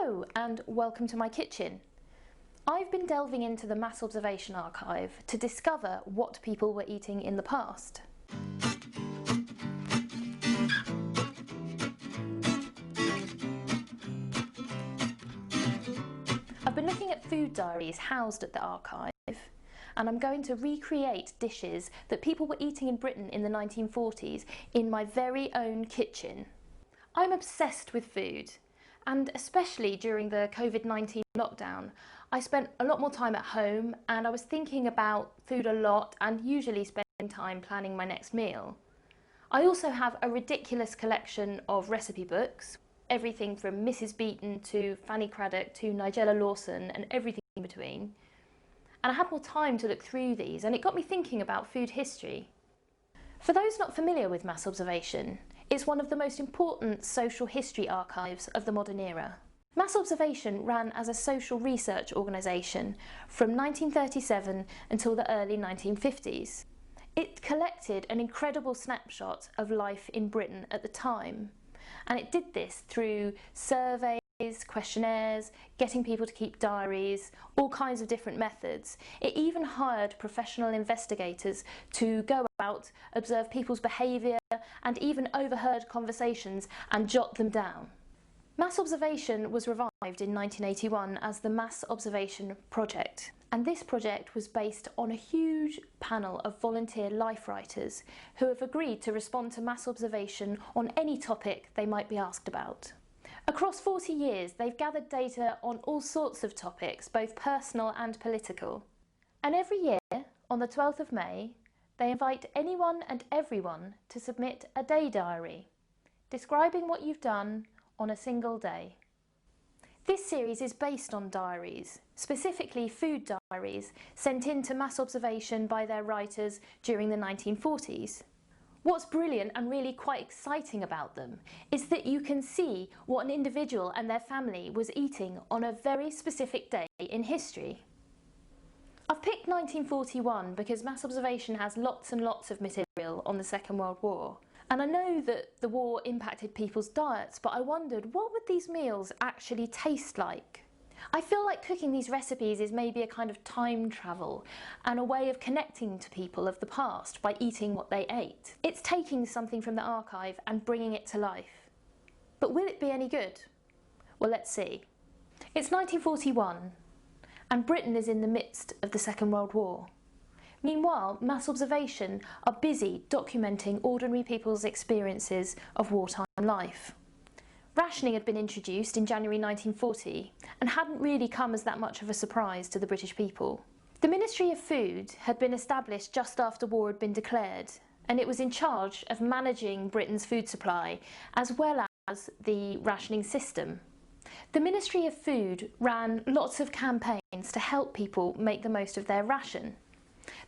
Hello and welcome to my kitchen. I've been delving into the mass observation archive to discover what people were eating in the past. I've been looking at food diaries housed at the archive, and I'm going to recreate dishes that people were eating in Britain in the 1940s in my very own kitchen. I'm obsessed with food. And especially during the COVID-19 lockdown, I spent a lot more time at home and I was thinking about food a lot and usually spending time planning my next meal. I also have a ridiculous collection of recipe books, everything from Mrs. Beeton to Fanny Craddock to Nigella Lawson and everything in between. And I had more time to look through these and it got me thinking about food history. For those not familiar with mass observation, it's one of the most important social history archives of the modern era. Mass observation ran as a social research organisation from 1937 until the early 1950s. It collected an incredible snapshot of life in Britain at the time, and it did this through surveys, questionnaires, getting people to keep diaries, all kinds of different methods. It even hired professional investigators to go out, observe people's behaviour and even overheard conversations and jot them down. Mass observation was revived in 1981 as the Mass Observation Project, and this project was based on a huge panel of volunteer life writers who have agreed to respond to mass observation on any topic they might be asked about. Across 40 years, they've gathered data on all sorts of topics, both personal and political. And every year, on the 12th of May, they invite anyone and everyone to submit a day diary, describing what you've done on a single day. This series is based on diaries, specifically food diaries, sent in to mass observation by their writers during the 1940s. What's brilliant and really quite exciting about them is that you can see what an individual and their family was eating on a very specific day in history. I've picked 1941 because mass observation has lots and lots of material on the Second World War. And I know that the war impacted people's diets, but I wondered, what would these meals actually taste like? I feel like cooking these recipes is maybe a kind of time travel and a way of connecting to people of the past by eating what they ate. It's taking something from the archive and bringing it to life. But will it be any good? Well, let's see. It's 1941 and Britain is in the midst of the Second World War. Meanwhile, mass observation are busy documenting ordinary people's experiences of wartime life. Rationing had been introduced in January 1940 and hadn't really come as that much of a surprise to the British people. The Ministry of Food had been established just after war had been declared, and it was in charge of managing Britain's food supply as well as the rationing system. The Ministry of Food ran lots of campaigns to help people make the most of their ration.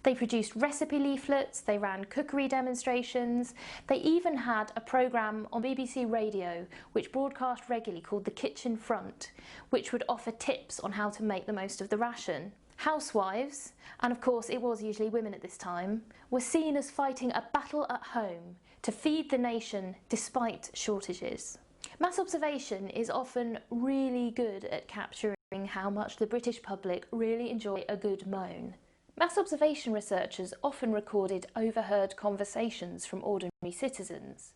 They produced recipe leaflets, they ran cookery demonstrations, they even had a programme on BBC Radio which broadcast regularly called The Kitchen Front, which would offer tips on how to make the most of the ration. Housewives, and of course it was usually women at this time, were seen as fighting a battle at home to feed the nation despite shortages. Mass observation is often really good at capturing how much the British public really enjoy a good moan. Mass observation researchers often recorded overheard conversations from ordinary citizens,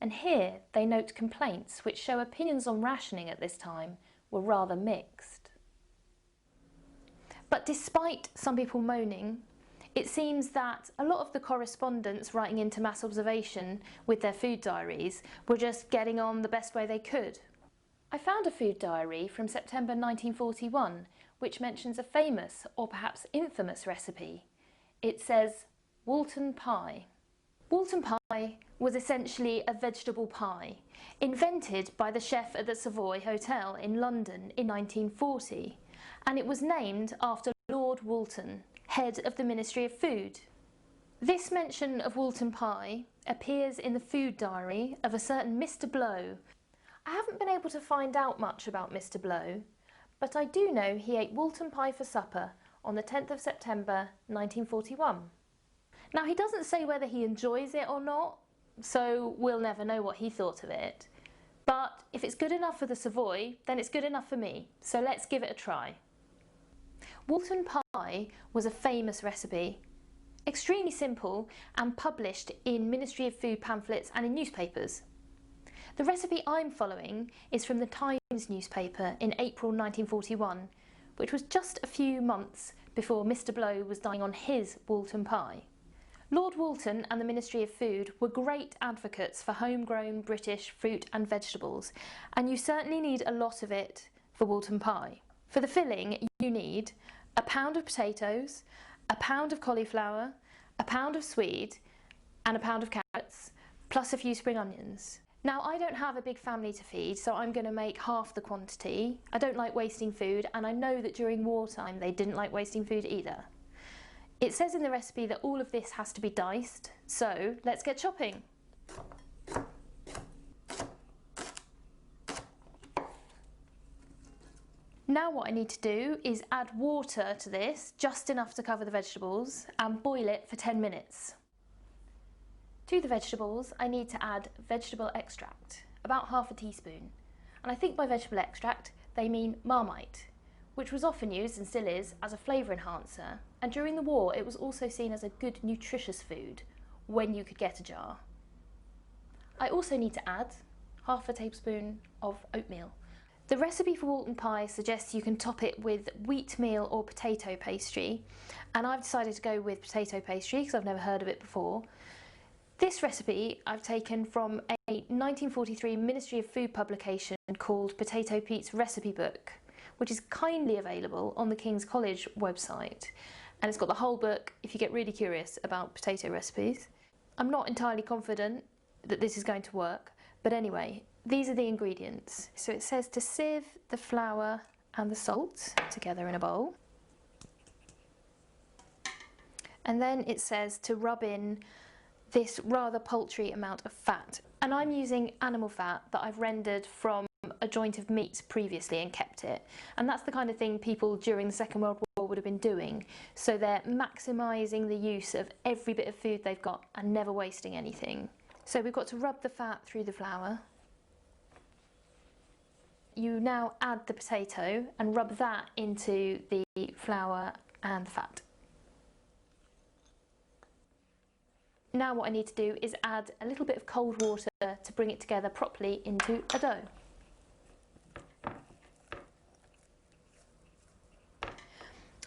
and here they note complaints which show opinions on rationing at this time were rather mixed. But despite some people moaning, it seems that a lot of the correspondents writing into mass observation with their food diaries were just getting on the best way they could. I found a food diary from September 1941 which mentions a famous or perhaps infamous recipe. It says Woolton Pie. Walton Pie was essentially a vegetable pie, invented by the chef at the Savoy Hotel in London in 1940, and it was named after Lord Woolton, head of the Ministry of Food. This mention of Woolton Pie appears in the food diary of a certain Mr. Blow. I haven't been able to find out much about Mr. Blow, but I do know he ate Woolton Pie for supper on the 10th of September 1941. Now he doesn't say whether he enjoys it or not, so we'll never know what he thought of it, But if it's good enough for the Savoy, then it's good enough for me. So let's give it a try. Woolton Pie was a famous recipe, extremely simple and published in Ministry of Food pamphlets and in newspapers. The recipe I'm following is from the Times newspaper in April 1941, which was just a few months before Mr Blow was dying on his Walton Pie. Lord Walton and the Ministry of Food were great advocates for homegrown British fruit and vegetables, and you certainly need a lot of it for Walton Pie. For the filling, you need a pound of potatoes, a pound of cauliflower, a pound of swede, and a pound of carrots, plus a few spring onions. Now, I don't have a big family to feed, so I'm going to make half the quantity. I don't like wasting food, and I know that during wartime they didn't like wasting food either. It says in the recipe that all of this has to be diced, so let's get chopping. Now what I need to do is add water to this, just enough to cover the vegetables, and boil it for 10 minutes. To the vegetables, I need to add vegetable extract, about half a teaspoon. And I think by vegetable extract, they mean Marmite, which was often used, and still is, as a flavour enhancer. And during the war, it was also seen as a good nutritious food, when you could get a jar. I also need to add half a tablespoon of oatmeal. The recipe for Walton Pie suggests you can top it with wheatmeal or potato pastry, and I've decided to go with potato pastry because I've never heard of it before. This recipe I've taken from a 1943 Ministry of Food publication called Potato Pete's Recipe Book, which is kindly available on the King's College website. And it's got the whole book if you get really curious about potato recipes. I'm not entirely confident that this is going to work, but anyway, these are the ingredients. So it says to sieve the flour and the salt together in a bowl. And then it says to rub in this rather paltry amount of fat. And I'm using animal fat that I've rendered from a joint of meat previously and kept it. And that's the kind of thing people during the Second World War would have been doing. So they're maximising the use of every bit of food they've got and never wasting anything. So we've got to rub the fat through the flour. You now add the potato and rub that into the flour and the fat. Now what I need to do is add a little bit of cold water to bring it together properly into a dough.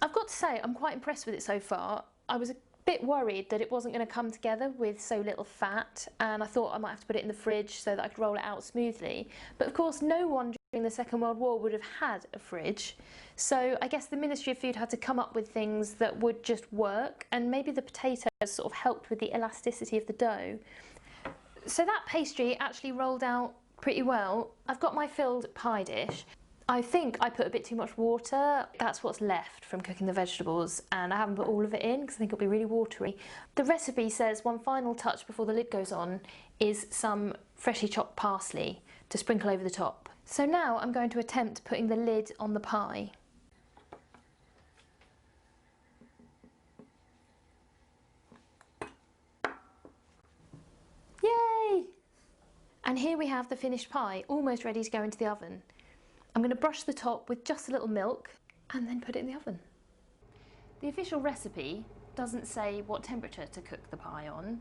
I've got to say, I'm quite impressed with it so far. I was a bit worried that it wasn't going to come together with so little fat, and I thought I might have to put it in the fridge so that I could roll it out smoothly. But of course, no one during the Second World War would have had a fridge, so I guess the Ministry of Food had to come up with things that would just work, and maybe the potatoes sort of helped with the elasticity of the dough. So that pastry actually rolled out pretty well. I've got my filled pie dish. I think I put a bit too much water. That's what's left from cooking the vegetables, and I haven't put all of it in because I think it'll be really watery. The recipe says one final touch before the lid goes on is some freshly chopped parsley to sprinkle over the top. So now I'm going to attempt putting the lid on the pie. Yay! And here we have the finished pie, almost ready to go into the oven. I'm going to brush the top with just a little milk and then put it in the oven. The official recipe doesn't say what temperature to cook the pie on,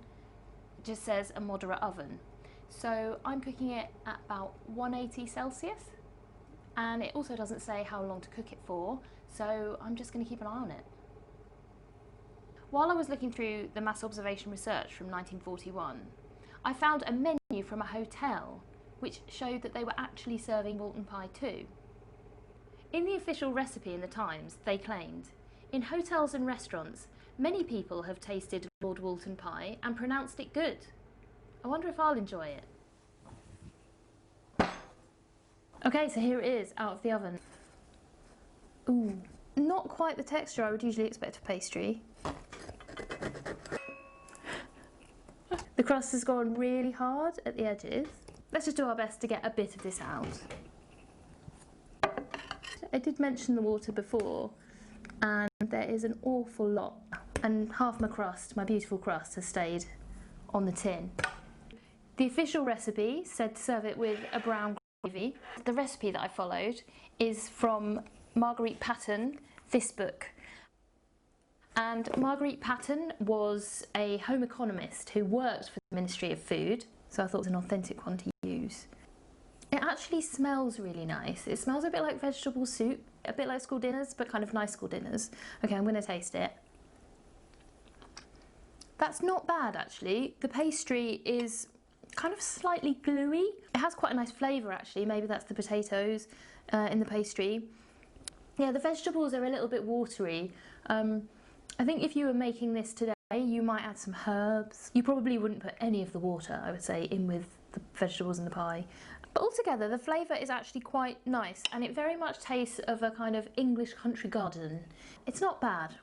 it just says a moderate oven. So I'm cooking it at about 180 Celsius, and it also doesn't say how long to cook it for, so I'm just going to keep an eye on it. While I was looking through the mass observation research from 1941, I found a menu from a hotel which showed that they were actually serving Walton Pie too. In the official recipe in the Times, they claimed, in hotels and restaurants, many people have tasted Lord Walton Pie and pronounced it good. I wonder if I'll enjoy it. Okay, so here it is, out of the oven. Ooh, not quite the texture I would usually expect of pastry. The crust has gone really hard at the edges. Let's just do our best to get a bit of this out. I did mention the water before, and there is an awful lot, and half my crust, my beautiful crust, has stayed on the tin. The official recipe said to serve it with a brown gravy. The recipe that I followed is from Marguerite Patten, this book. And Marguerite Patten was a home economist who worked for the Ministry of Food, so I thought it was an authentic one to use. It actually smells really nice. It smells a bit like vegetable soup, a bit like school dinners, but kind of nice school dinners. Okay, I'm going to taste it. That's not bad actually. The pastry is kind of slightly gluey. It has quite a nice flavour actually, maybe that's the potatoes in the pastry. Yeah, the vegetables are a little bit watery. I think if you were making this today, you might add some herbs. You probably wouldn't put any of the water, I would say, in with the vegetables and the pie. But altogether, the flavour is actually quite nice, and it very much tastes of a kind of English country garden. It's not bad.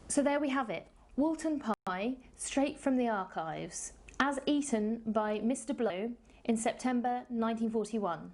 So there we have it, Woolton Pie, straight from the archives, as eaten by Mr. Blow in September 1941.